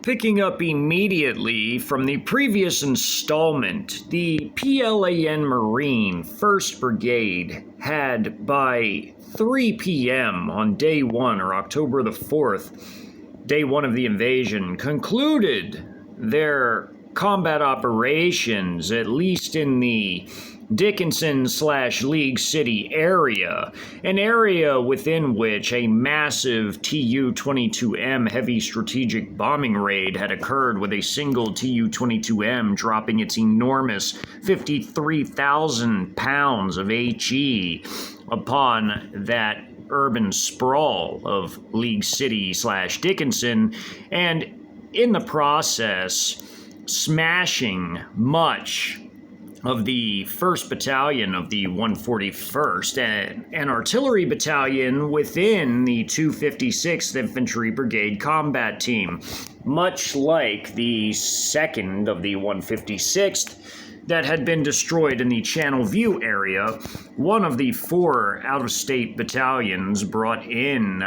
Picking up immediately from the previous installment, the PLAN Marine 1st Brigade had by 3 p.m. on day 1, or October the 4th, day 1 of the invasion, concluded their combat operations, at least in the Dickinson/League City area, an area within which a massive Tu-22M heavy strategic bombing raid had occurred, with a single Tu-22M dropping its enormous 53,000 pounds of HE upon that urban sprawl of League City/Dickinson, and in the process smashing much of the 1st Battalion of the 141st, an artillery battalion within the 256th Infantry Brigade combat team, much like the 2nd of the 156th that had been destroyed in the Channel View area, one of the 4 out-of-state battalions brought in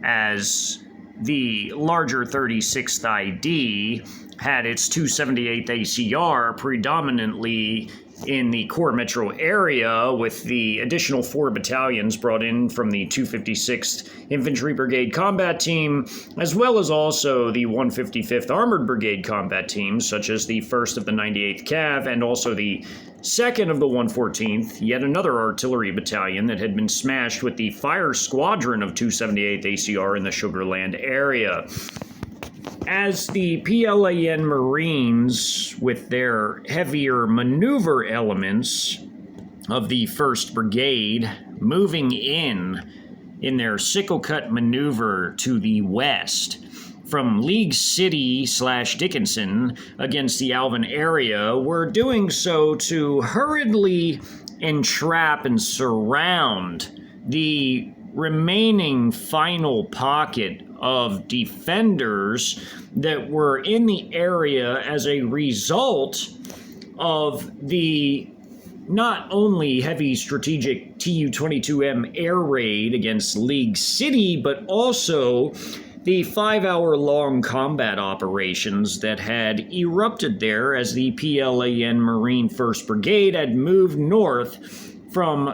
as the larger 36th ID had its 278th ACR predominantly in the core metro area, with the additional 4 battalions brought in from the 256th Infantry Brigade combat team, as well as also the 155th Armored Brigade combat teams, such as the 1st of the 98th Cav and also the 2nd of the 114th, yet another artillery battalion that had been smashed with the Fire Squadron of 278th ACR in the Sugarland area. As the PLAN Marines, with their heavier maneuver elements of the 1st Brigade, moving in their sickle cut maneuver to the west from League City/Dickinson against the Alvin area, were doing so to hurriedly entrap and surround the remaining final pocket of defenders that were in the area as a result of the not only heavy strategic Tu-22M air raid against League City, but also the 5-hour-long combat operations that had erupted there as the PLAN Marine 1st Brigade had moved north from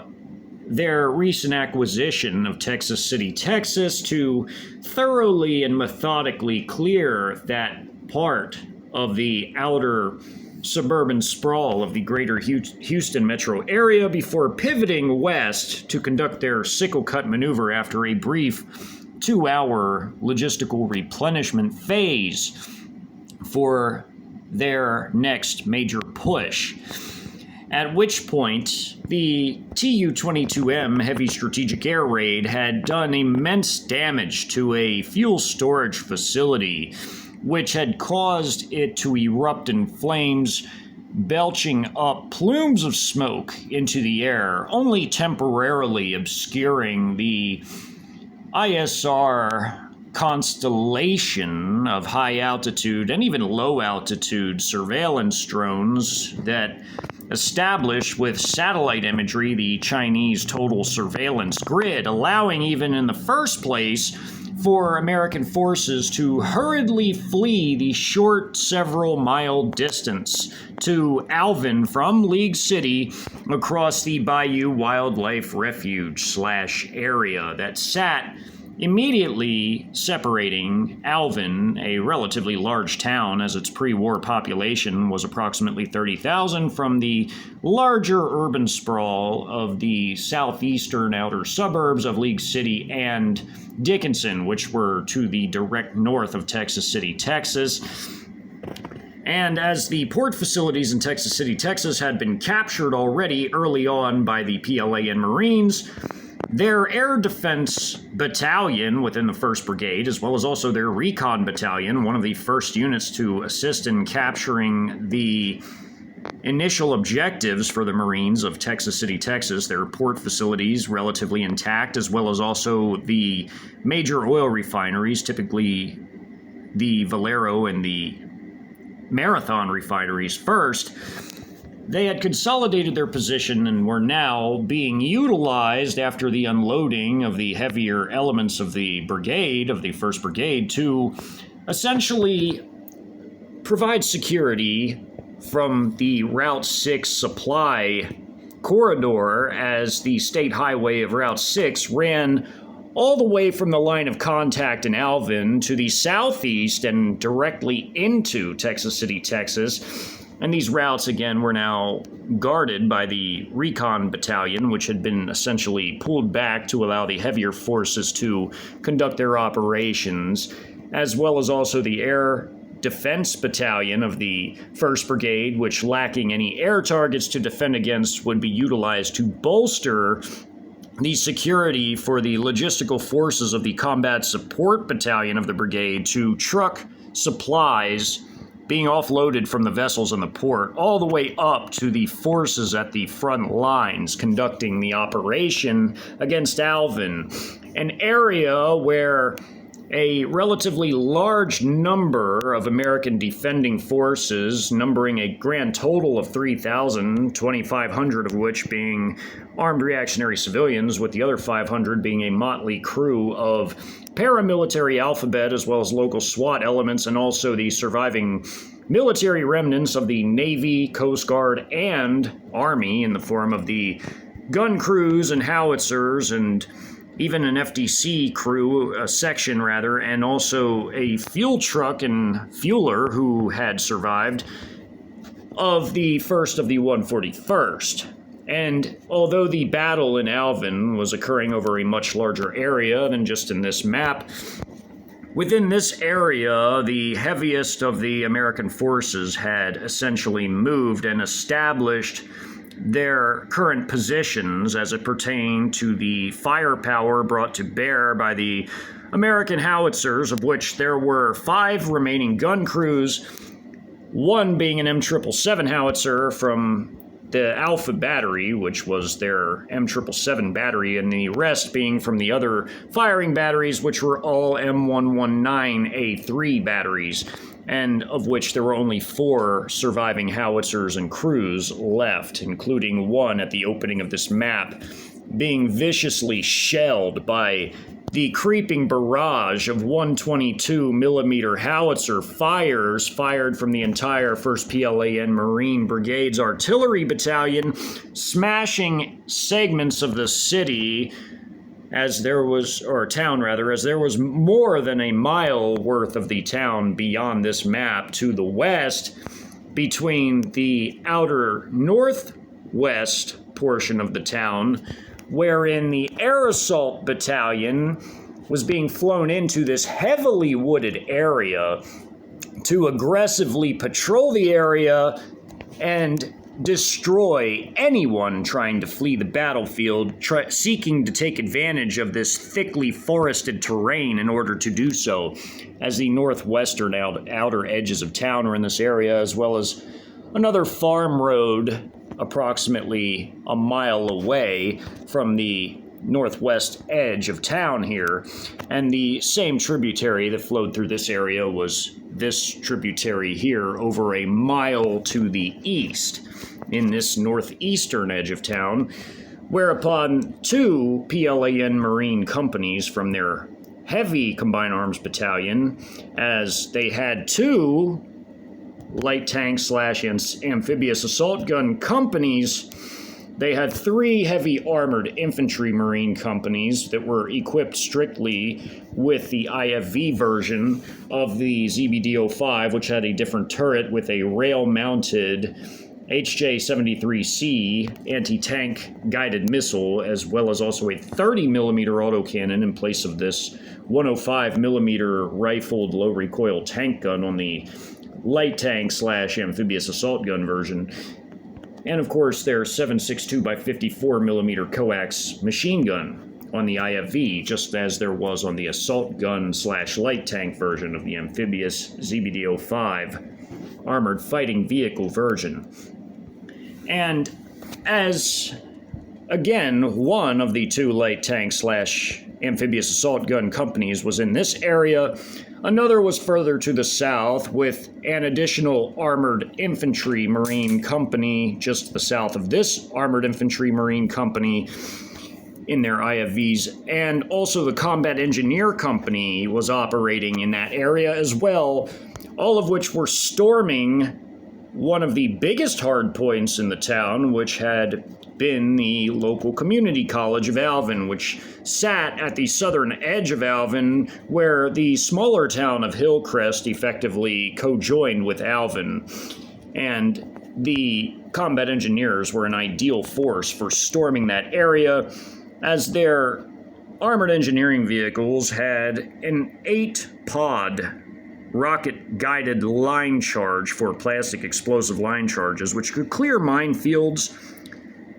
their recent acquisition of Texas City, Texas, to thoroughly and methodically clear that part of the outer suburban sprawl of the greater Houston metro area before pivoting west to conduct their sickle cut maneuver after a brief 2-hour logistical replenishment phase for their next major push. At which point, the Tu-22M heavy strategic air raid had done immense damage to a fuel storage facility, which had caused it to erupt in flames, belching up plumes of smoke into the air, only temporarily obscuring the ISR constellation of high-altitude and even low-altitude surveillance drones that established with satellite imagery the Chinese total surveillance grid, allowing even in the first place for American forces to hurriedly flee the short several-mile distance to Alvin from League City across the Bayou Wildlife Refuge/area that sat immediately separating Alvin, a relatively large town as its pre-war population was approximately 30,000, from the larger urban sprawl of the southeastern outer suburbs of League City and Dickinson, which were to the direct north of Texas City, Texas. And as the port facilities in Texas City, Texas had been captured already early on by the PLAN Marines, their air defense battalion within the 1st Brigade, as well as also their recon battalion, one of the first units to assist in capturing the initial objectives for the Marines of Texas City, Texas, their port facilities relatively intact, as well as also the major oil refineries, typically the Valero and the Marathon refineries first. They had consolidated their position and were now being utilized after the unloading of the heavier elements of the brigade, of the 1st Brigade, to essentially provide security from the Route 6 supply corridor, as the state highway of Route 6 ran all the way from the line of contact in Alvin to the southeast and directly into Texas City, Texas. And these routes, again, were now guarded by the Recon Battalion, which had been essentially pulled back to allow the heavier forces to conduct their operations, as well as also the Air Defense Battalion of the 1st Brigade, which, lacking any air targets to defend against, would be utilized to bolster the security for the logistical forces of the Combat Support Battalion of the brigade to truck supplies being offloaded from the vessels in the port all the way up to the forces at the front lines conducting the operation against Alvin, an area where a relatively large number of American defending forces, numbering a grand total of 3,000, 2,500 of which being armed reactionary civilians, with the other 500 being a motley crew of paramilitary alphabet as well as local SWAT elements, and also the surviving military remnants of the Navy, Coast Guard, and Army in the form of the gun crews and howitzers, and even an FDC crew, a section rather, and also a fuel truck and fueler who had survived of the 1st of the 141st. And although the battle in Alvin was occurring over a much larger area than just in this map, within this area, the heaviest of the American forces had essentially moved and established their current positions as it pertained to the firepower brought to bear by the American howitzers, of which there were 5 remaining gun crews, one being an M777 howitzer from the Alpha Battery, which was their M777 battery, and the rest being from the other firing batteries, which were all M119A3 batteries, and of which there were only 4 surviving howitzers and crews left, including one at the opening of this map being viciously shelled by the creeping barrage of 122mm howitzer fires fired from the entire 1st PLAN Marine Brigade's artillery battalion, smashing segments of the city as there was, or town rather, as there was more than a mile worth of the town beyond this map to the west, between the outer northwest portion of the town, wherein the Air Assault Battalion was being flown into this heavily wooded area to aggressively patrol the area and destroy anyone trying to flee the battlefield, seeking to take advantage of this thickly forested terrain in order to do so, as the northwestern outer edges of town were in this area, as well as another farm road approximately a mile away from the northwest edge of town here. And the same tributary that flowed through this area was this tributary here over a mile to the east in this northeastern edge of town, whereupon 2 PLAN Marine companies from their heavy combined arms battalion, as they had 2 light tank / amphibious assault gun companies, they had 3 heavy armored infantry Marine companies that were equipped strictly with the IFV version of the ZBD-05, which had a different turret with a rail-mounted HJ-73C anti-tank guided missile, as well as also a 30mm autocannon in place of this 105mm rifled low-recoil tank gun on the light tank / amphibious assault gun version. And of course, their 7.62 by 54mm coax machine gun on the IFV, just as there was on the assault gun / light tank version of the amphibious ZBD-05 armored fighting vehicle version. And as, again, one of the 2 light tank / amphibious assault gun companies was in this area, another was further to the south with an additional armored infantry Marine company just to the south of this armored infantry Marine company, in their IFVs, and also the Combat Engineer Company was operating in that area as well, all of which were storming one of the biggest hard points in the town, which had been the local community college of Alvin, which sat at the southern edge of Alvin, where the smaller town of Hillcrest effectively co-joined with Alvin. And the combat engineers were an ideal force for storming that area, as their armored engineering vehicles had an 8-pod rocket-guided line charge for plastic explosive line charges, which could clear minefields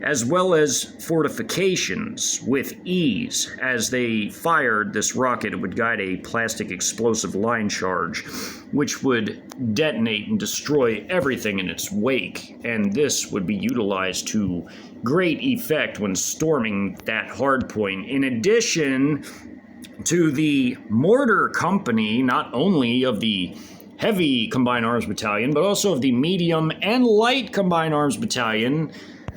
as well as fortifications with ease. As they fired this rocket, it would guide a plastic explosive line charge, which would detonate and destroy everything in its wake, and this would be utilized to great effect when storming that hard point. In addition to the mortar company, not only of the heavy Combined Arms Battalion, but also of the medium and light Combined Arms Battalion,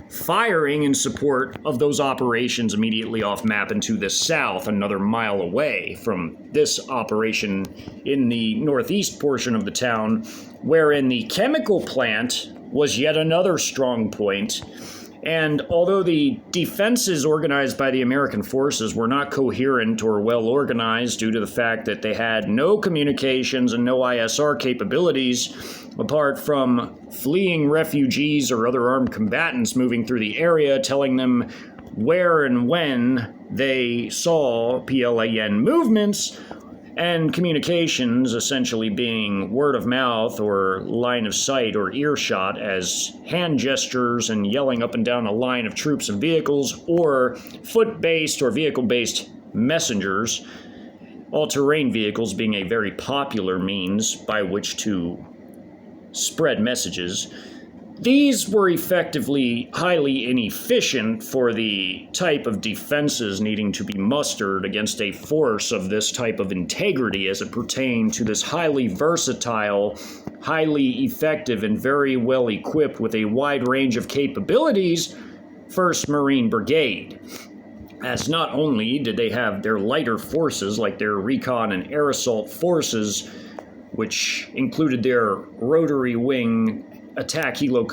firing in support of those operations immediately off map and to the south, another mile away from this operation in the northeast portion of the town, wherein the chemical plant was yet another strong point. And although the defenses organized by the American forces were not coherent or well organized due to the fact that they had no communications and no ISR capabilities, apart from fleeing refugees or other armed combatants moving through the area, telling them where and when they saw PLAN movements, and communications essentially being word of mouth or line of sight or earshot as hand gestures and yelling up and down a line of troops and vehicles, or foot-based or vehicle-based messengers, all-terrain vehicles being a very popular means by which to spread messages. These were effectively highly inefficient for the type of defenses needing to be mustered against a force of this type of integrity as it pertained to this highly versatile, highly effective, and very well equipped with a wide range of capabilities 1st Marine Brigade. As not only did they have their lighter forces like their recon and air assault forces, which included their rotary wing attack helo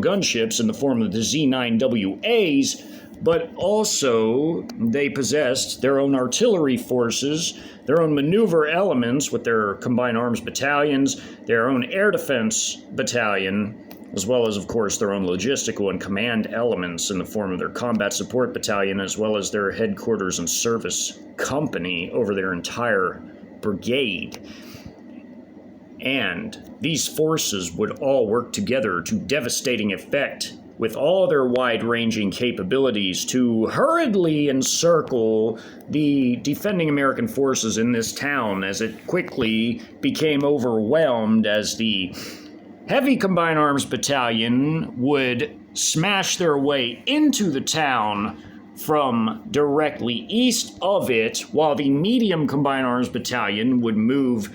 gunships in the form of the Z9WAs, but also they possessed their own artillery forces, their own maneuver elements with their combined arms battalions, their own air defense battalion, as well as, of course, their own logistical and command elements in the form of their combat support battalion, as well as their headquarters and service company over their entire brigade. And these forces would all work together to devastating effect with all their wide-ranging capabilities to hurriedly encircle the defending American forces in this town as it quickly became overwhelmed as the Heavy Combined Arms Battalion would smash their way into the town from directly east of it, while the Medium Combined Arms Battalion would move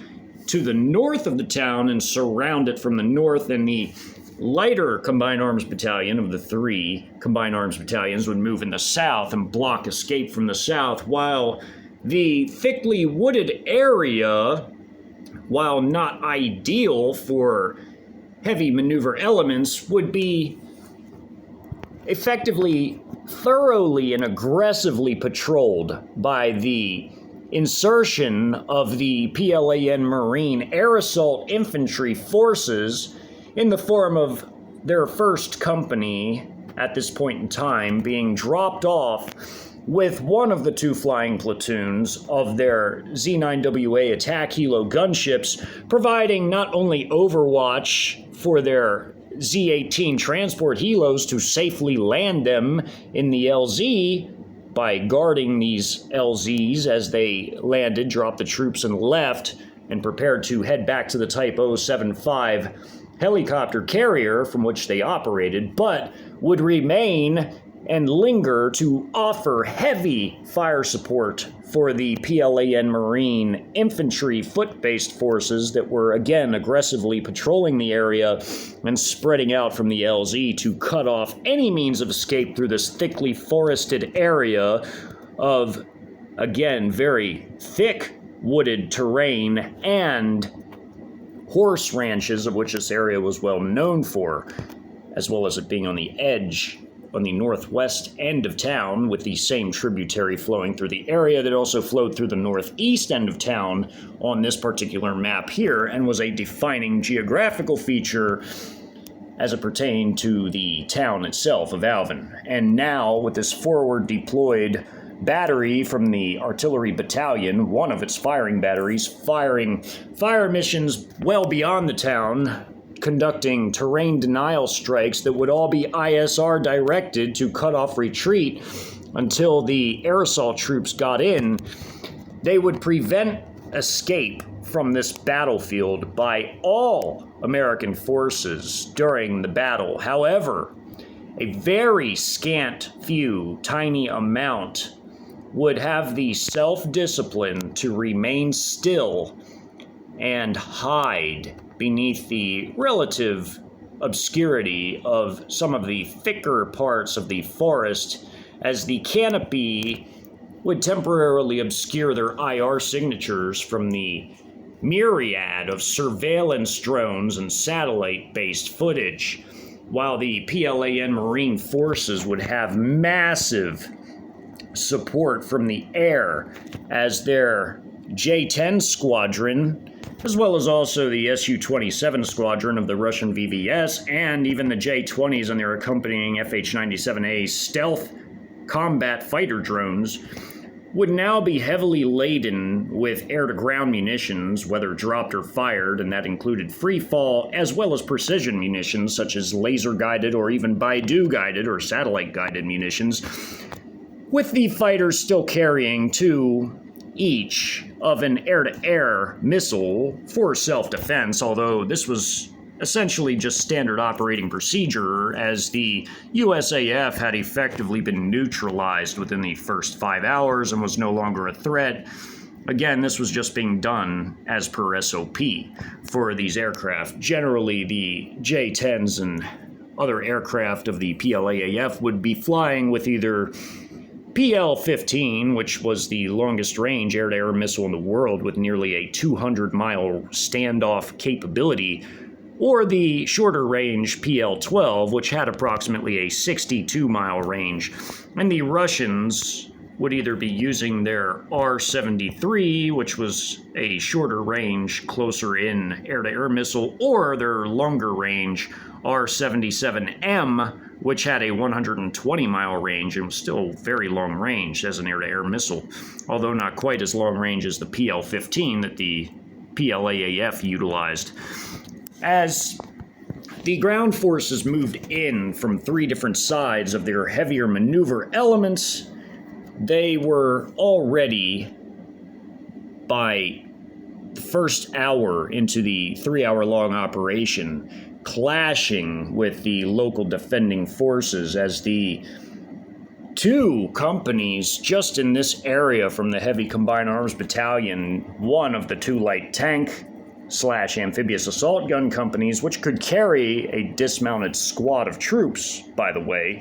to the north of the town and surround it from the north, and the lighter Combined Arms Battalion of the 3 Combined Arms Battalions would move in the south and block escape from the south, while the thickly wooded area, while not ideal for heavy maneuver elements, would be effectively thoroughly and aggressively patrolled by the insertion of the PLAN Marine Air Assault Infantry Forces in the form of their 1st company at this point in time being dropped off with one of the 2 flying platoons of their Z9WA attack helo gunships, providing not only overwatch for their Z-18 transport helos to safely land them in the LZ by guarding these LZs as they landed, dropped the troops, and left, and prepared to head back to the Type 075 helicopter carrier from which they operated, but would remain and linger to offer heavy fire support for the PLAN Marine infantry foot-based forces that were again aggressively patrolling the area and spreading out from the LZ to cut off any means of escape through this thickly forested area of, again, very thick wooded terrain and horse ranches, of which this area was well known for, as well as it being on the edge on the northwest end of town, with the same tributary flowing through the area that also flowed through the northeast end of town on this particular map here, and was a defining geographical feature as it pertained to the town itself of Alvin. And now, with this forward deployed battery from the artillery battalion, one of its firing batteries, firing fire missions well beyond the town, conducting terrain denial strikes that would all be ISR directed to cut off retreat until the air assault troops got in. They would prevent escape from this battlefield by all American forces during the battle. However, a very scant few, tiny amount would have the self-discipline to remain still and hide beneath the relative obscurity of some of the thicker parts of the forest, as the canopy would temporarily obscure their IR signatures from the myriad of surveillance drones and satellite-based footage, while the PLAN Marine forces would have massive support from the air as their J-10 squadron, as well as also the Su-27 squadron of the Russian VVS, and even the J-20s and their accompanying FH-97A stealth combat fighter drones, would now be heavily laden with air-to-ground munitions, whether dropped or fired, and that included free-fall, as well as precision munitions, such as laser-guided or even Baidu-guided or satellite-guided munitions, with the fighters still carrying two each of an air-to-air missile for self-defense, although this was essentially just standard operating procedure, as the USAF had effectively been neutralized within the first 5 hours and was no longer a threat. Again, this was just being done as per SOP for these aircraft. Generally, the J-10s and other aircraft of the PLAAF would be flying with either PL-15, which was the longest-range air-to-air missile in the world with nearly a 200-mile standoff capability, or the shorter-range PL-12, which had approximately a 62-mile range. And the Russians would either be using their R-73, which was a shorter-range, closer-in air-to-air missile, or their longer-range R-77M, which had a 120-mile range and was still very long range as an air-to-air missile, although not quite as long range as the PL-15 that the PLAAF utilized. As the ground forces moved in from three different sides of their heavier maneuver elements, they were already, by the first hour into the 3-hour-long operation, clashing with the local defending forces, as the two companies just in this area from the Heavy Combined Arms Battalion, one of the two light tank / amphibious assault gun companies, which could carry a dismounted squad of troops, by the way,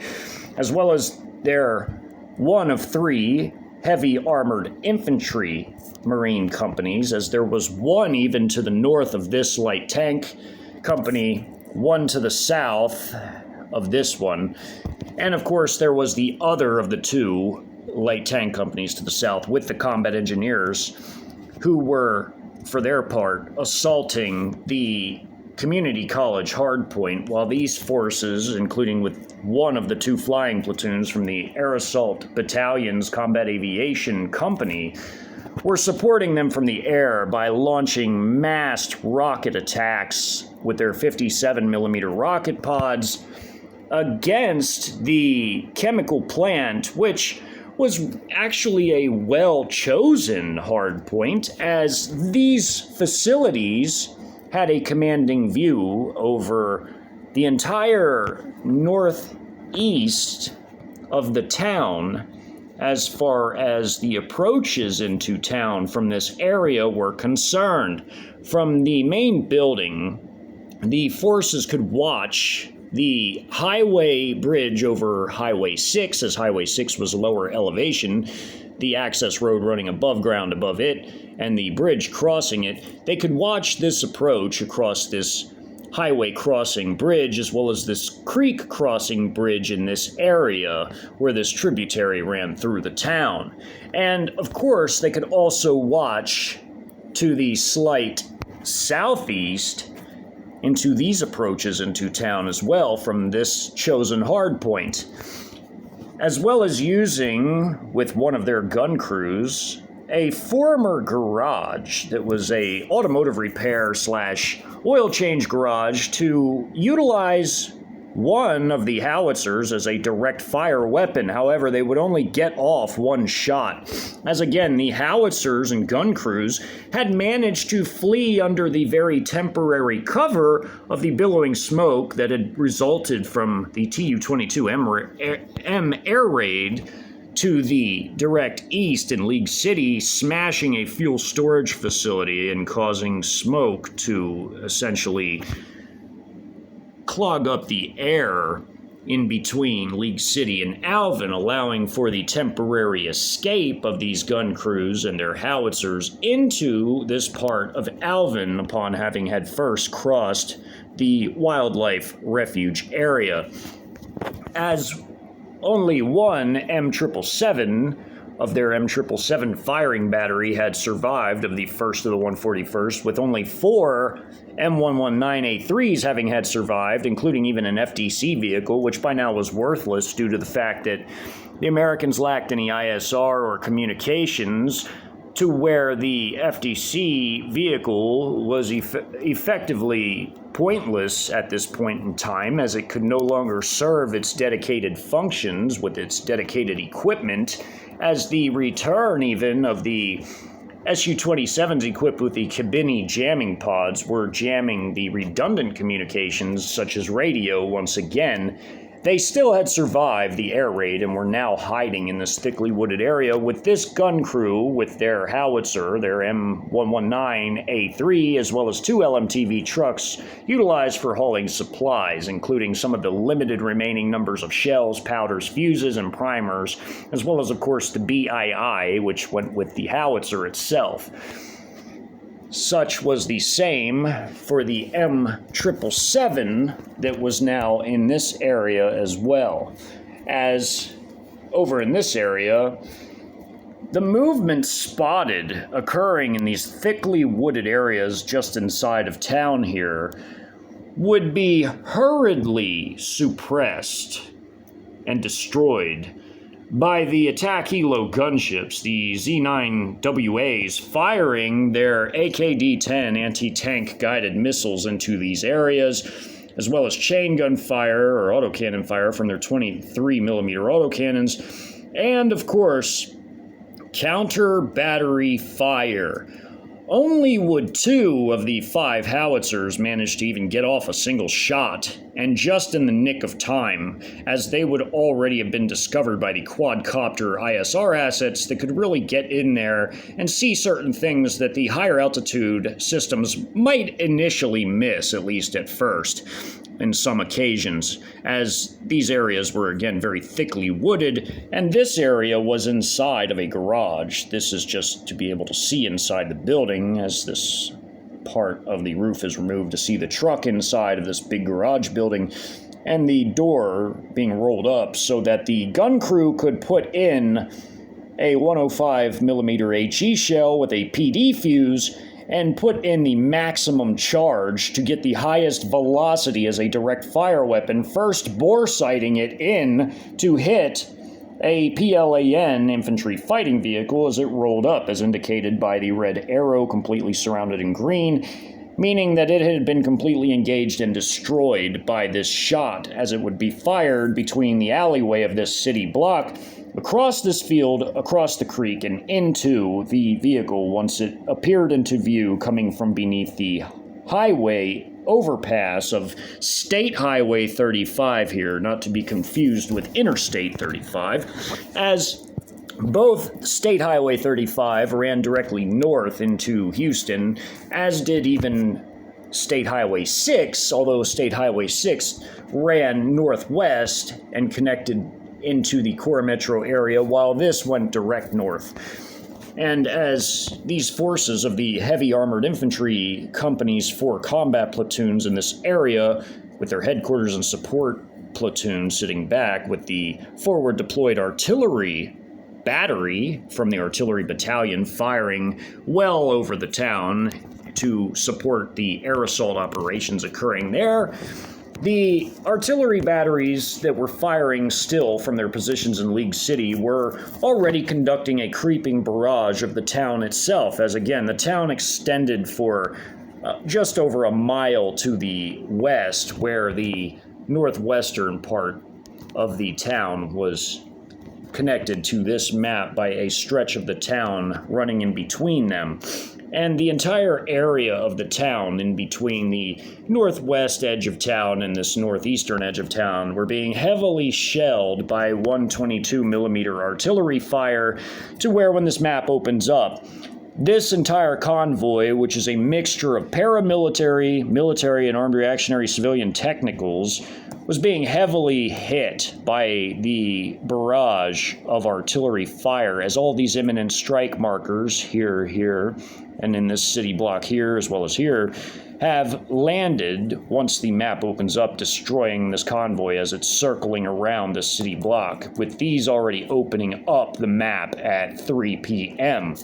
as well as their one of three heavy armored infantry Marine companies, as there was one even to the north of this light tank company, one to the south of this one, and of course there was the other of the two light tank companies to the south with the combat engineers, who were, for their part, assaulting the community college hardpoint, while these forces, including with one of the two flying platoons from the Air Assault Battalion's Combat Aviation Company, were supporting them from the air by launching massed rocket attacks with their 57mm rocket pods against the chemical plant, which was actually a well-chosen hardpoint, as these facilities had a commanding view over the entire northeast of the town as far as the approaches into town from this area were concerned. From the main building, the forces could watch the highway bridge over Highway 6, as Highway 6 was lower elevation, the access road running above ground above it, and the bridge crossing it. They could watch this approach across this highway crossing bridge, as well as this creek crossing bridge in this area where this tributary ran through the town. And of course, they could also watch to the slight southeast into these approaches into town as well from this chosen hardpoint, as well as using, with one of their gun crews, a former garage that was a automotive repair / oil change garage to utilize one of the howitzers as a direct fire weapon. However, they would only get off one shot, as again, the howitzers and gun crews had managed to flee under the very temporary cover of the billowing smoke that had resulted from the Tu-22M air raid to the direct east in League City, smashing a fuel storage facility and causing smoke to essentially clog up the air in between League City and Alvin, allowing for the temporary escape of these gun crews and their howitzers into this part of Alvin upon having had first crossed the wildlife refuge area. As only one M777 of their M777 firing battery had survived of the first of the 141st, with only 4 M119A3s having had survived, including even an FDC vehicle, which by now was worthless due to the fact that the Americans lacked any ISR or communications, to where the FDC vehicle was effectively pointless at this point in time, as it could no longer serve its dedicated functions with its dedicated equipment, as the return even of the Su-27s equipped with the Kibini jamming pods were jamming the redundant communications such as radio once again. They still had survived the air raid and were now hiding in this thickly wooded area with this gun crew with their howitzer, their M119A3, as well as 2 LMTV trucks utilized for hauling supplies, including some of the limited remaining numbers of shells, powders, fuses, and primers, as well as, of course, the BII, which went with the howitzer itself. Such was the same for the M777 that was now in this area as well. As over in this area, the movement spotted occurring in these thickly wooded areas just inside of town here would be hurriedly suppressed and destroyed by the attack helo gunships, the Z9WAs, firing their AKD-10 anti-tank guided missiles into these areas, as well as chain gun fire or autocannon fire from their 23mm autocannons, and of course, counter battery fire. Only would 2 of the 5 howitzers manage to even get off a single shot, and just in the nick of time, as they would already have been discovered by the quadcopter ISR assets that could really get in there and see certain things that the higher altitude systems might initially miss, at least at first, in some occasions, as these areas were again very thickly wooded, and this area was inside of a garage. This is just to be able to see inside the building, as this part of the roof is removed to see the truck inside of this big garage building, and the door being rolled up so that the gun crew could put in a 105mm HE shell with a PD fuse and put in the maximum charge to get the highest velocity as a direct fire weapon, first bore sighting it in to hit a PLAN infantry fighting vehicle as it rolled up, as indicated by the red arrow completely surrounded in green, meaning that it had been completely engaged and destroyed by this shot, as it would be fired between the alleyway of this city block, across this field, across the creek, and into the vehicle once it appeared into view coming from beneath the highway overpass of State Highway 35 here, not to be confused with Interstate 35, as both State Highway 35 ran directly north into Houston, as did even State Highway 6, although State Highway 6 ran northwest and connected into the core metro area, while this went direct north. And as these forces of the heavy armored infantry companies for combat platoons in this area, with their headquarters and support platoons sitting back, with the forward deployed artillery battery from the artillery battalion firing well over the town to support the air assault operations occurring there, the artillery batteries that were firing still from their positions in League City were already conducting a creeping barrage of the town itself, as again, the town extended for just over a mile to the west, where the northwestern part of the town was connected to this map by a stretch of the town running in between them. And the entire area of the town in between the northwest edge of town and this northeastern edge of town were being heavily shelled by 122 millimeter artillery fire, to where when this map opens up, this entire convoy, which is a mixture of paramilitary, military, and armed reactionary civilian technicals, was being heavily hit by the barrage of artillery fire, as all these imminent strike markers here, and in this city block here, as well as here, have landed once the map opens up, destroying this convoy as it's circling around the city block, with these already opening up the map at 3 p.m.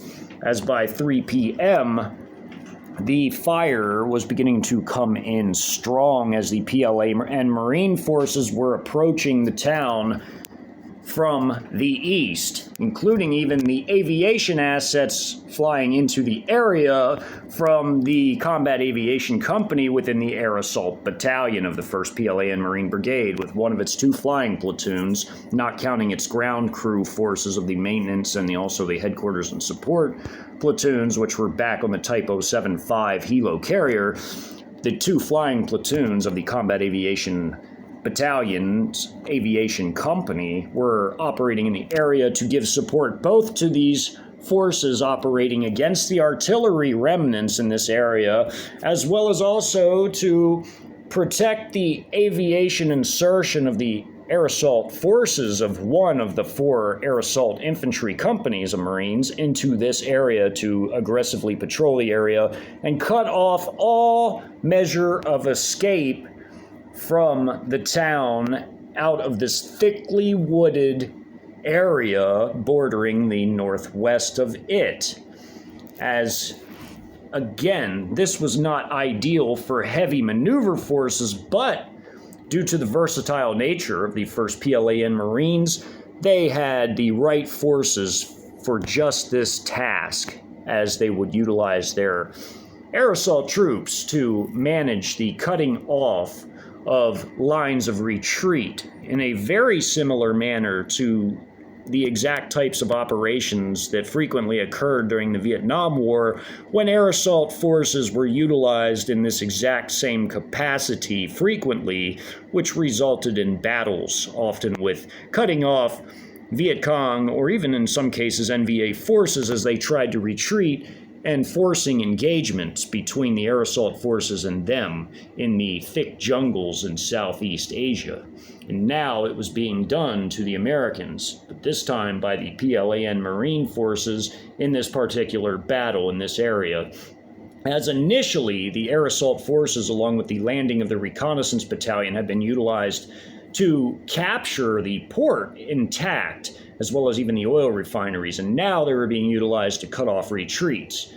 As by 3 p.m., the fire was beginning to come in strong as the PLA and Marine forces were approaching the town from the east, including even the aviation assets flying into the area from the Combat Aviation Company within the Air Assault Battalion of the 1st PLA and Marine Brigade, with one of its 2 flying platoons, not counting its ground crew forces of the maintenance and also the headquarters and support platoons, which were back on the Type 075 Helo carrier. The 2 flying platoons of the Combat Aviation Battalion's Aviation Company were operating in the area to give support both to these forces operating against the artillery remnants in this area, as well as also to protect the aviation insertion of the air assault forces of one of the 4 air assault infantry companies of Marines into this area to aggressively patrol the area and cut off all measure of escape from the town out of this thickly wooded area bordering the northwest of it. As, again, this was not ideal for heavy maneuver forces, but due to the versatile nature of the 1st PLAN Marines, they had the right forces for just this task, as they would utilize their air assault troops to manage the cutting off of lines of retreat in a very similar manner to the exact types of operations that frequently occurred during the Vietnam War, when air assault forces were utilized in this exact same capacity frequently, which resulted in battles, often with cutting off Viet Cong, or even in some cases NVA forces as they tried to retreat, and forcing engagements between the air assault forces and them in the thick jungles in Southeast Asia. And now it was being done to the Americans, but this time by the PLAN Marine forces in this particular battle in this area. As initially, the air assault forces, along with the landing of the reconnaissance battalion, had been utilized to capture the port intact, as well as even the oil refineries, and now they were being utilized to cut off retreats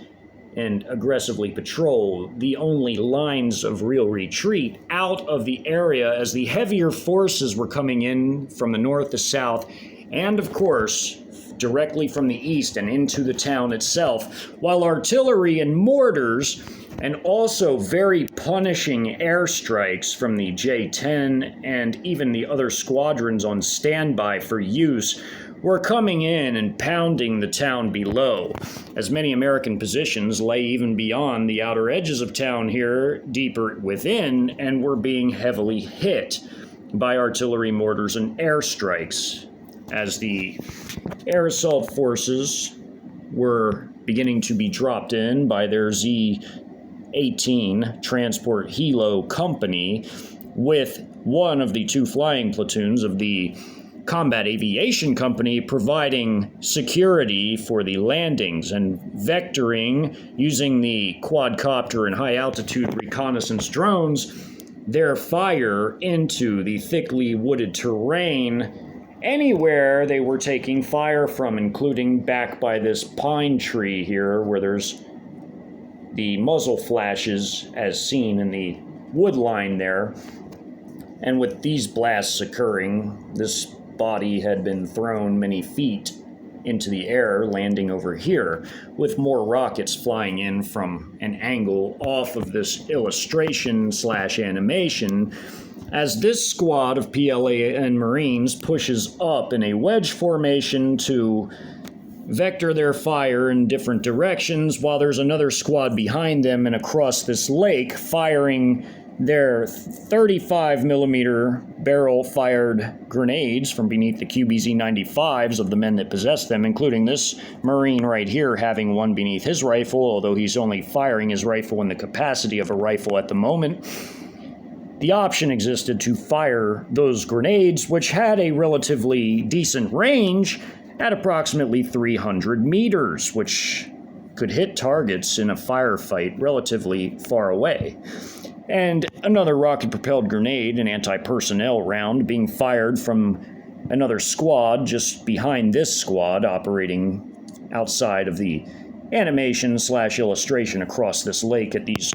and aggressively patrol the only lines of real retreat out of the area, as the heavier forces were coming in from the north, the south, and of course directly from the east and into the town itself, while artillery and mortars and also very punishing airstrikes from the J-10 and even the other squadrons on standby for use were coming in and pounding the town below, as many American positions lay even beyond the outer edges of town here, deeper within, and were being heavily hit by artillery, mortars, and airstrikes, as the air assault forces were beginning to be dropped in by their Z-18 Transport Helo Company, with one of the two flying platoons of the Combat Aviation Company providing security for the landings and vectoring using the quadcopter and high-altitude reconnaissance drones their fire into the thickly wooded terrain anywhere they were taking fire from, including back by this pine tree here where there's the muzzle flashes as seen in the wood line there. And with these blasts occurring, this body had been thrown many feet into the air, landing over here, with more rockets flying in from an angle off of this illustration/animation, as this squad of PLA and Marines pushes up in a wedge formation to vector their fire in different directions, while there's another squad behind them and across this lake firing their 35 millimeter barrel fired grenades from beneath the QBZ-95s of the men that possess them, including this Marine right here having one beneath his rifle, although he's only firing his rifle in the capacity of a rifle at the moment. The option existed to fire those grenades, which had a relatively decent range at approximately 300 meters, which could hit targets in a firefight relatively far away. And another rocket-propelled grenade, an anti-personnel round, being fired from another squad just behind this squad, operating outside of the animation/illustration across this lake at these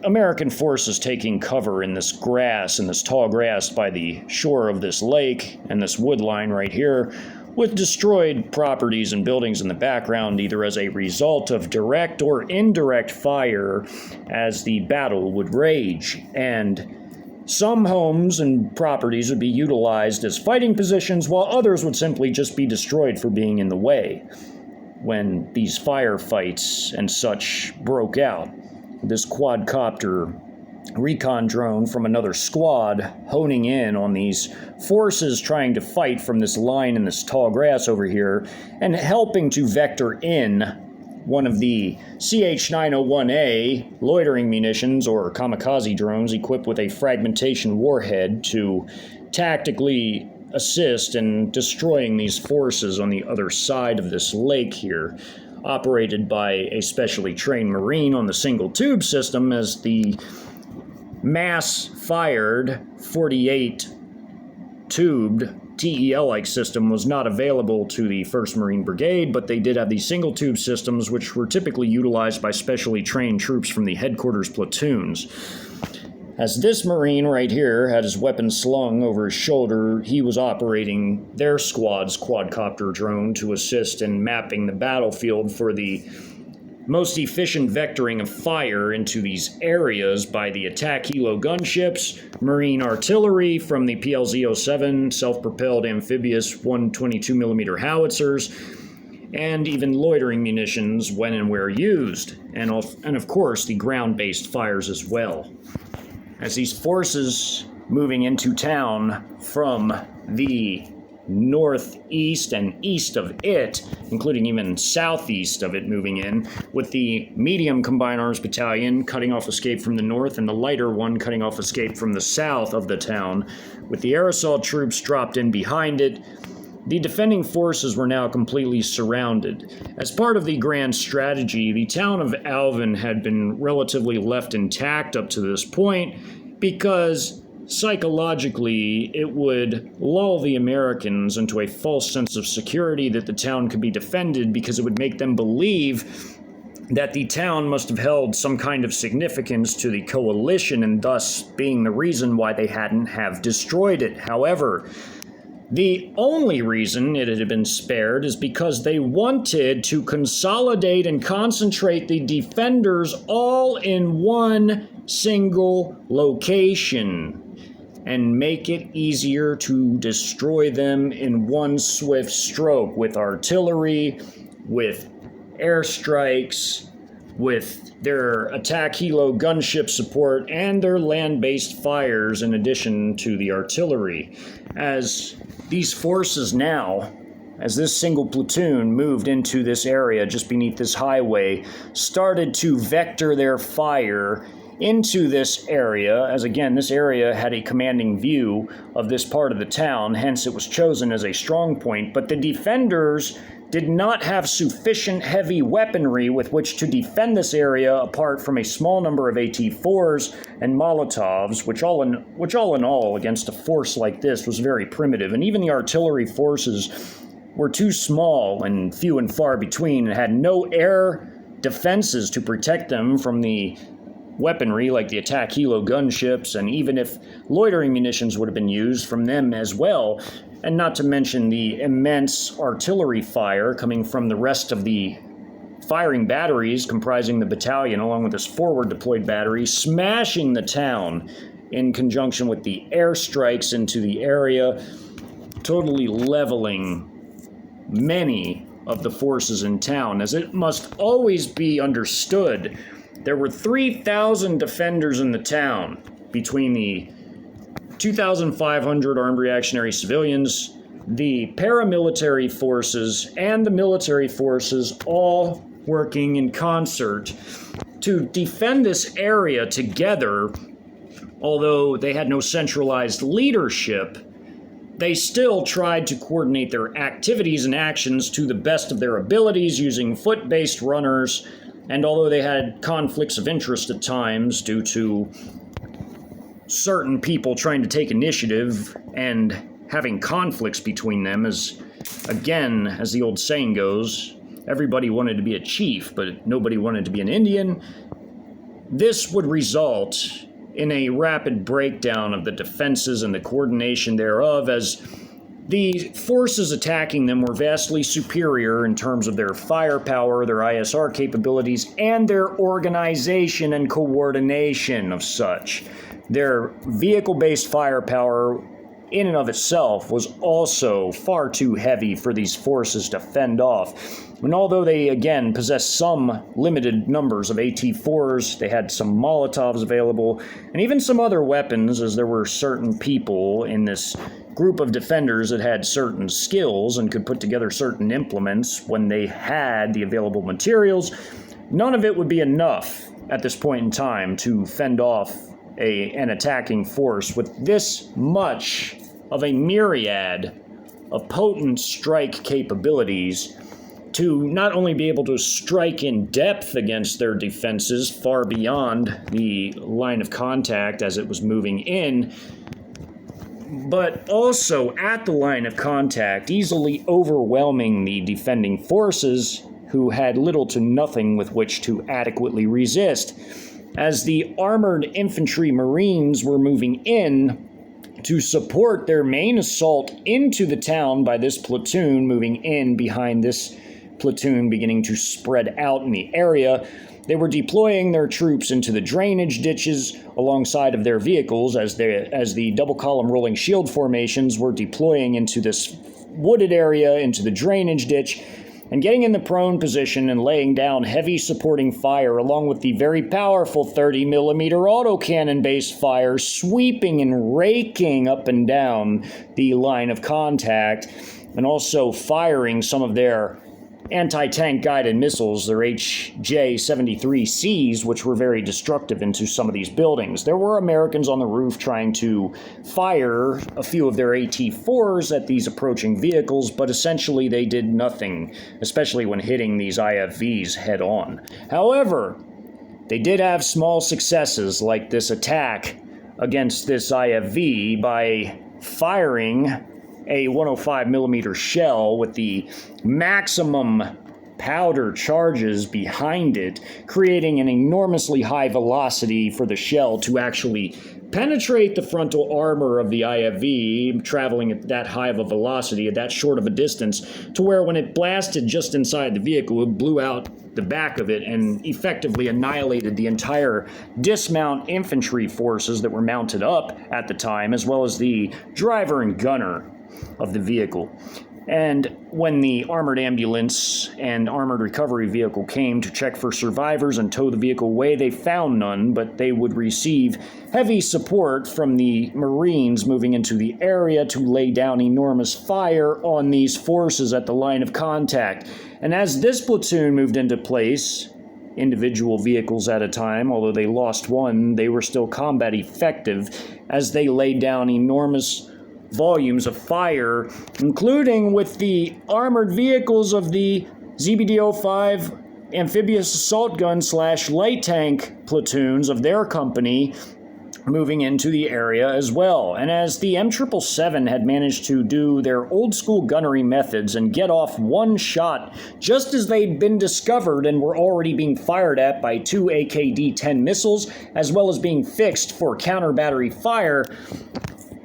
American forces taking cover in this grass, in this tall grass by the shore of this lake, and this wood line right here, with destroyed properties and buildings in the background, either as a result of direct or indirect fire as the battle would rage. And some homes and properties would be utilized as fighting positions, while others would simply just be destroyed for being in the way when these firefights and such broke out. This quadcopter recon drone from another squad honing in on these forces trying to fight from this line in this tall grass over here, and helping to vector in one of the CH-901A loitering munitions or kamikaze drones equipped with a fragmentation warhead to tactically assist in destroying these forces on the other side of this lake here, operated by a specially trained Marine on the single tube system, as the mass-fired 48-tubed TEL-like system was not available to the 1st Marine Brigade, but they did have these single-tube systems, which were typically utilized by specially trained troops from the headquarters platoons. As this Marine right here had his weapon slung over his shoulder, he was operating their squad's quadcopter drone to assist in mapping the battlefield for the most efficient vectoring of fire into these areas by the attack helo gunships, Marine artillery from the PLZ-07 self-propelled amphibious 122mm howitzers, and even loitering munitions when and where used, and of course the ground-based fires as well. As these forces moving into town from the northeast and east of it, including even southeast of it moving in, with the medium combined arms battalion cutting off escape from the north and the lighter one cutting off escape from the south of the town, with the air assault troops dropped in behind it. The defending forces were now completely surrounded. As part of the grand strategy, the town of Alvin had been relatively left intact up to this point because psychologically it would lull the Americans into a false sense of security that the town could be defended, because it would make them believe that the town must have held some kind of significance to the coalition and thus being the reason why they hadn't have destroyed it. However, the only reason it had been spared is because they wanted to consolidate and concentrate the defenders all in one single location. and make it easier to destroy them in one swift stroke with artillery, with airstrikes, with their attack helo gunship support, and their land-based fires in addition to the artillery. As these forces now, as this single platoon moved into this area just beneath this highway, started to vector their fire into this area, as again, this area had a commanding view of this part of the town, hence it was chosen as a strong point, but the defenders did not have sufficient heavy weaponry with which to defend this area apart from a small number of AT-4s and Molotovs, which all in all, against a force like this, was very primitive. And even the artillery forces were too small and few and far between and had no air defenses to protect them from the weaponry like the attack helo gunships, and even if loitering munitions would have been used from them as well, and not to mention the immense artillery fire coming from the rest of the firing batteries comprising the battalion along with this forward deployed battery, smashing the town in conjunction with the airstrikes into the area, totally leveling many of the forces in town. As it must always be understood, there were 3,000 defenders in the town between the 2,500 armed reactionary civilians, the paramilitary forces, and the military forces, all working in concert to defend this area together. Although they had no centralized leadership, they still tried to coordinate their activities and actions to the best of their abilities using foot-based runners, and although they had conflicts of interest at times due to certain people trying to take initiative and having conflicts between them, as, again, as the old saying goes, everybody wanted to be a chief, but nobody wanted to be an Indian, this would result in a rapid breakdown of the defenses and the coordination thereof, as the forces attacking them were vastly superior in terms of their firepower, their ISR capabilities, and their organization and coordination of such. Their vehicle-based firepower in and of itself was also far too heavy for these forces to fend off. And although they, again, possessed some limited numbers of AT-4s, they had some Molotovs available, and even some other weapons, as there were certain people in this group of defenders that had certain skills and could put together certain implements when they had the available materials, none of it would be enough at this point in time to fend off an attacking force with this much of a myriad of potent strike capabilities to not only be able to strike in depth against their defenses far beyond the line of contact as it was moving in, but also at the line of contact, easily overwhelming the defending forces who had little to nothing with which to adequately resist. As the armored infantry marines were moving in to support their main assault into the town by this platoon moving in behind this platoon beginning to spread out in the area, they were deploying their troops into the drainage ditches alongside of their vehicles as the double column rolling shield formations were deploying into this wooded area, into the drainage ditch, and getting in the prone position and laying down heavy supporting fire along with the very powerful 30mm autocannon-based fire sweeping and raking up and down the line of contact, and also firing some of their anti-tank guided missiles, their HJ-73Cs, which were very destructive into some of these buildings. There were Americans on the roof trying to fire a few of their AT-4s at these approaching vehicles, but essentially they did nothing, especially when hitting these IFVs head on. However, they did have small successes like this attack against this IFV by firing a 105mm shell with the maximum powder charges behind it, creating an enormously high velocity for the shell to actually penetrate the frontal armor of the IFV, traveling at that high of a velocity, at that short of a distance, to where when it blasted just inside the vehicle, it blew out the back of it and effectively annihilated the entire dismount infantry forces that were mounted up at the time, as well as the driver and gunner of the vehicle. And when the armored ambulance and armored recovery vehicle came to check for survivors and tow the vehicle away, they found none, but they would receive heavy support from the Marines moving into the area to lay down enormous fire on these forces at the line of contact. And as this platoon moved into place, individual vehicles at a time, although they lost one, they were still combat effective as they laid down enormous volumes of fire, including with the armored vehicles of the ZBD-05 amphibious assault gun / light tank platoons of their company moving into the area as well. And as the M777 had managed to do their old school gunnery methods and get off one shot just as they'd been discovered and were already being fired at by 2 AKD-10 missiles, as well as being fixed for counter battery fire,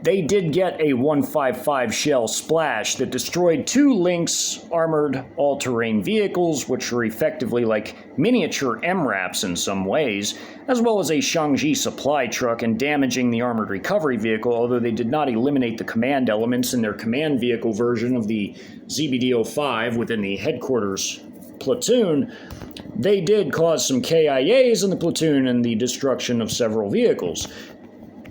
they did get a 155 shell splash that destroyed 2 Lynx armored all-terrain vehicles, which were effectively like miniature MRAPs in some ways, as well as a Shangji supply truck, and damaging the armored recovery vehicle, although they did not eliminate the command elements in their command vehicle version of the ZBD-05 within the headquarters platoon. They did cause some KIAs in the platoon and the destruction of several vehicles,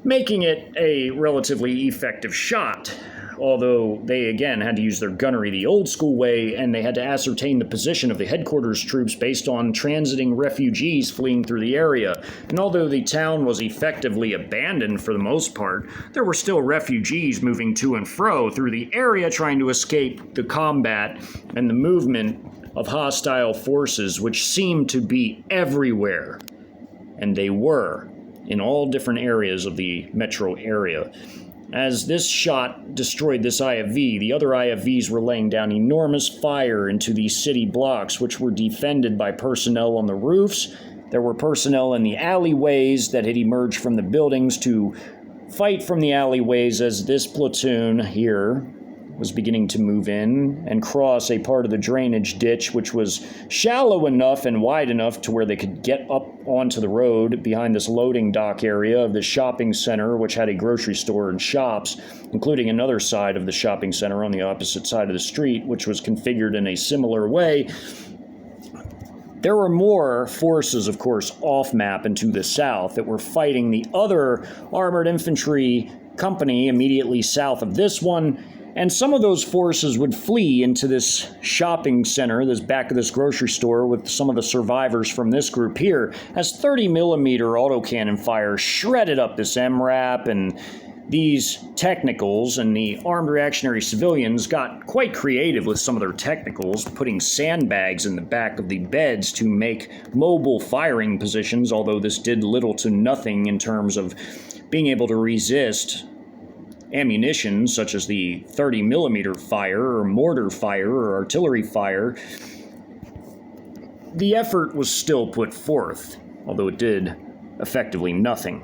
making it a relatively effective shot, although they again had to use their gunnery the old school way, and they had to ascertain the position of the headquarters troops based on transiting refugees fleeing through the area. And although the town was effectively abandoned for the most part, there were still refugees moving to and fro through the area trying to escape the combat and the movement of hostile forces, which seemed to be everywhere. And they were, in all different areas of the metro area. As this shot destroyed this IFV, the other IFVs were laying down enormous fire into these city blocks, which were defended by personnel on the roofs. There were personnel in the alleyways that had emerged from the buildings to fight from the alleyways as this platoon here was beginning to move in and cross a part of the drainage ditch, which was shallow enough and wide enough to where they could get up onto the road behind this loading dock area of the shopping center, which had a grocery store and shops, including another side of the shopping center on the opposite side of the street, which was configured in a similar way. There were more forces, of course, off-map and to the south that were fighting the other armored infantry company immediately south of this one. And some of those forces would flee into this shopping center, this back of this grocery store, with some of the survivors from this group here, as 30-millimeter autocannon fire shredded up this MRAP, and these technicals and the armed reactionary civilians got quite creative with some of their technicals, putting sandbags in the back of the beds to make mobile firing positions, although this did little to nothing in terms of being able to resist ammunition such as the 30-millimeter fire or mortar fire or artillery fire. The effort was still put forth, although it did effectively nothing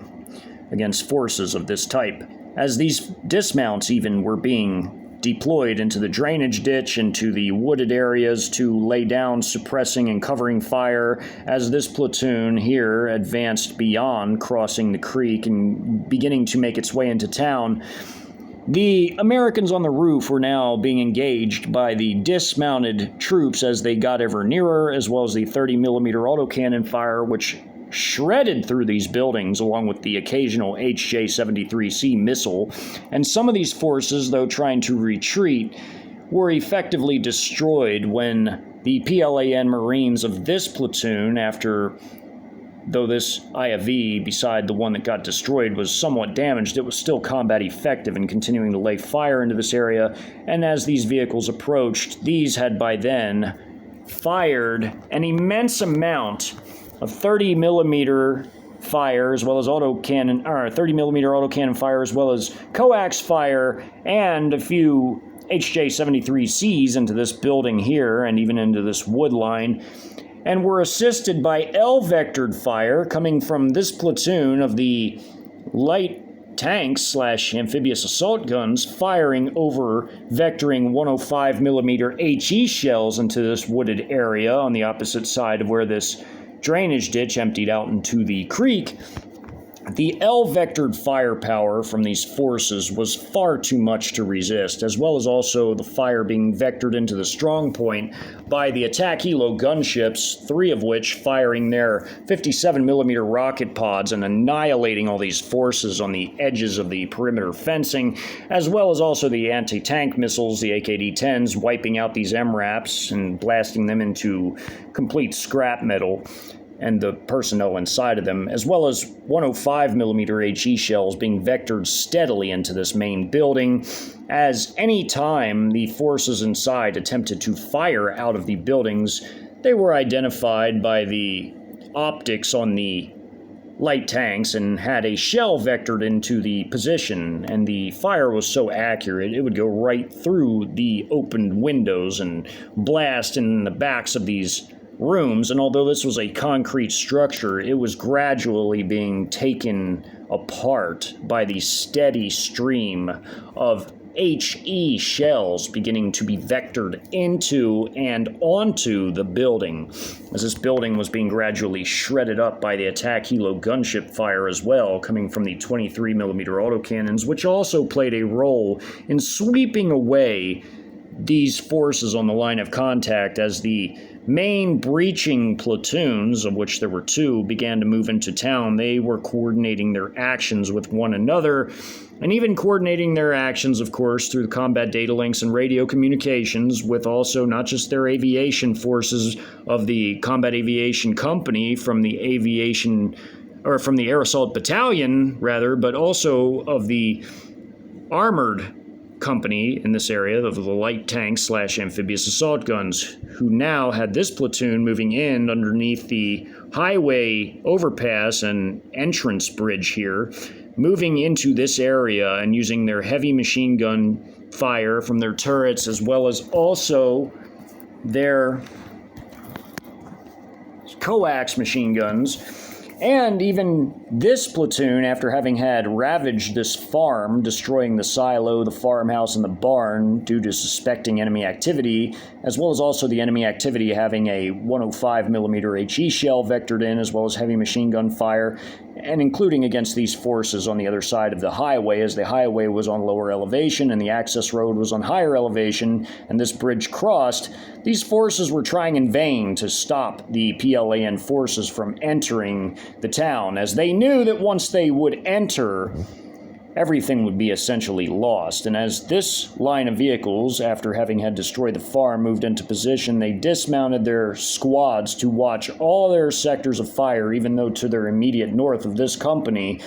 against forces of this type, as these dismounts even were being deployed into the drainage ditch, into the wooded areas to lay down suppressing and covering fire, as this platoon here advanced beyond, crossing the creek and beginning to make its way into town. The Americans on the roof were now being engaged by the dismounted troops as they got ever nearer, as well as the 30-millimeter autocannon fire, which shredded through these buildings, along with the occasional HJ-73C missile. And some of these forces, though trying to retreat, were effectively destroyed when the PLAN Marines of this platoon, though this IFV, beside the one that got destroyed, was somewhat damaged, it was still combat effective in continuing to lay fire into this area. And as these vehicles approached, these had by then fired an immense amount of 30-millimeter fire, as well as 30-millimeter autocannon fire, as well as coax fire, and a few HJ-73Cs into this building here and even into this wood line, and were assisted by L-vectored fire coming from this platoon of the light tanks / amphibious assault guns firing over vectoring 105mm HE shells into this wooded area on the opposite side of where this drainage ditch emptied out into the creek. The L-vectored firepower from these forces was far too much to resist, as well as also the fire being vectored into the strong point by the attack helo gunships, 3 of which firing their 57mm rocket pods and annihilating all these forces on the edges of the perimeter fencing, as well as also the anti-tank missiles, the AKD-10s, wiping out these MRAPs and blasting them into complete scrap metal and the personnel inside of them, as well as 105mm HE shells being vectored steadily into this main building, as any time the forces inside attempted to fire out of the buildings, they were identified by the optics on the light tanks and had a shell vectored into the position, and the fire was so accurate it would go right through the opened windows and blast in the backs of these rooms. And although this was a concrete structure, it was gradually being taken apart by the steady stream of HE shells beginning to be vectored into and onto the building, as this building was being gradually shredded up by the attack helo gunship fire as well, coming from the 23mm autocannons, which also played a role in sweeping away these forces on the line of contact as the main breaching platoons, of which there were 2, began to move into town. They were coordinating their actions with one another, and even coordinating their actions, of course, through the combat data links and radio communications with also not just their aviation forces of the Combat Aviation Company from the Air Assault Battalion, rather, but also of the armored company in this area of the light tanks / amphibious assault guns, who now had this platoon moving in underneath the highway overpass and entrance bridge here, moving into this area and using their heavy machine gun fire from their turrets, as well as also their coax machine guns. And even this platoon, after having had ravaged this farm, destroying the silo, the farmhouse, and the barn due to suspecting enemy activity, as well as also the enemy activity having a 105mm HE shell vectored in, as well as heavy machine gun fire, and including against these forces on the other side of the highway, as the highway was on lower elevation and the access road was on higher elevation, and this bridge crossed. These forces were trying in vain to stop the PLAN forces from entering the town, as they knew that once they would enter, everything would be essentially lost. And as this line of vehicles, after having had destroyed the farm, moved into position, they dismounted their squads to watch all their sectors of fire, even though to their immediate north of this company,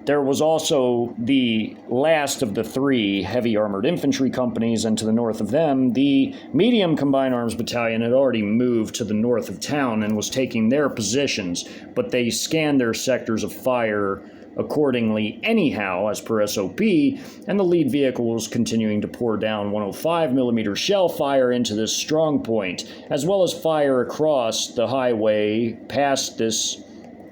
there was also the last of the 3 heavy armored infantry companies, and to the north of them, the medium combined arms battalion had already moved to the north of town and was taking their positions, but they scanned their sectors of fire accordingly anyhow, as per SOP, and the lead vehicle was continuing to pour down 105mm shell fire into this strong point, as well as fire across the highway past this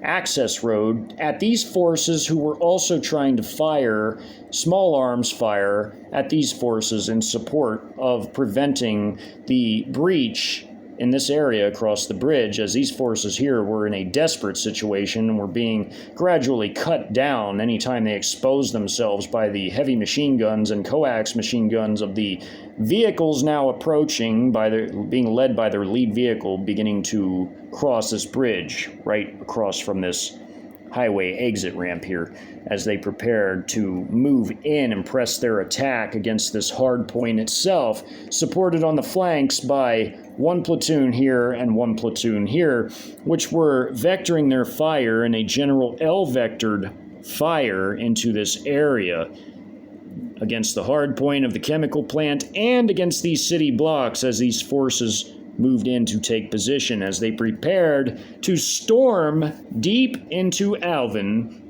access road at these forces, who were also trying to fire small arms fire at these forces in support of preventing the breach in this area across the bridge, as these forces here were in a desperate situation and were being gradually cut down anytime they exposed themselves by the heavy machine guns and coax machine guns of the vehicles now approaching, being led by their lead vehicle, beginning to cross this bridge right across from this highway exit ramp here, as they prepared to move in and press their attack against this hard point itself, supported on the flanks by 1 platoon here and 1 platoon here, which were vectoring their fire in a general L-vectored fire into this area against the hard point of the chemical plant and against these city blocks, as these forces moved in to take position, as they prepared to storm deep into Alvin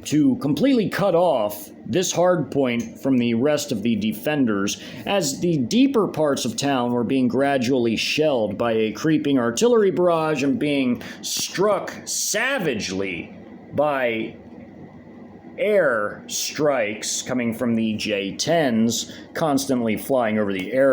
to completely cut off this hardpoint from the rest of the defenders, as the deeper parts of town were being gradually shelled by a creeping artillery barrage and being struck savagely by air strikes coming from the J-10s, constantly flying over the air.